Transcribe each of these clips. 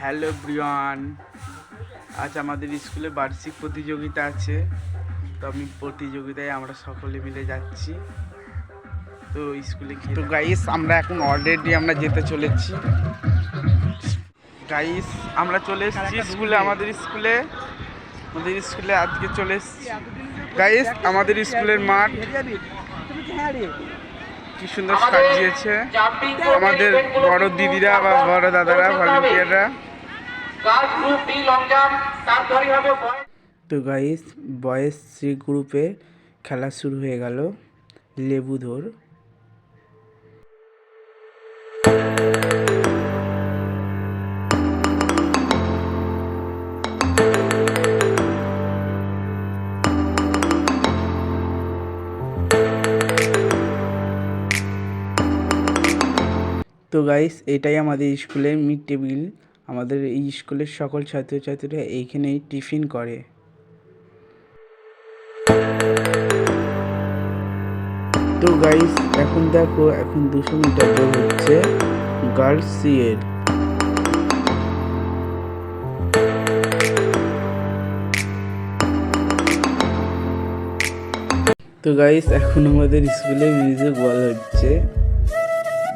Hello everyone, আজ আমাদের স্কুলে বার্ষিক প্রতিযোগিতা আছে। তো আমি প্রতিযোগিতায় আমরা সকলে মিলে যাচ্ছি। তো স্কুলে গিয়ে তো গাইস আমরা এখন অলরেডি আমরা যেতে চলেছি। গাইস আমরা চলে এসেছি স্কুলে, আমাদের স্কুলে আজকে চলে এসেছি। গাইস আমাদের স্কুলের মাঠ কি সুন্দর সাজিয়েছে আমাদের বড় দিদিরা বা বড় দাদারা, ভলান্টিয়াররা। তো গাইস বয়েজ সি গ্রুপে খেলা শুরু হয়ে গেল লেবুধর। তো গাইস এটাই আমাদের স্কুলের মিড টেবিল। আমাদের এই স্কুলের সকল ছাত্রছাত্রীরা এইখানেই টিফিন করে। তো গাইস এখন দেখো, এখন 200 মিটার দৌড় হচ্ছে গার্লস সি এর। তো গাইস এখন আমাদের স্কুলে মিউজিক বল হচ্ছে,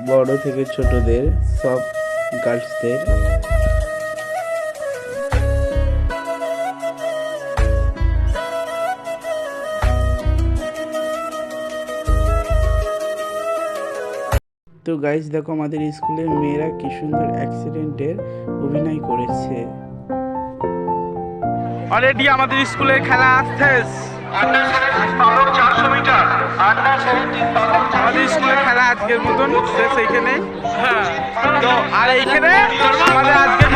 বড় থেকে ছোটদের সব গার্লসদের। তো গাইস দেখো আমাদের স্কুলের মেয়েরা কি সুন্দর অ্যাক্সিডেন্টের অভিনয় করেছে। অলরেডি আমাদের স্কুলের খেলা শেষ। আমাদের স্কুলের খেলা আজকের মতন শেষ এইখানে। তো আর এইখানে আমাদের আজকের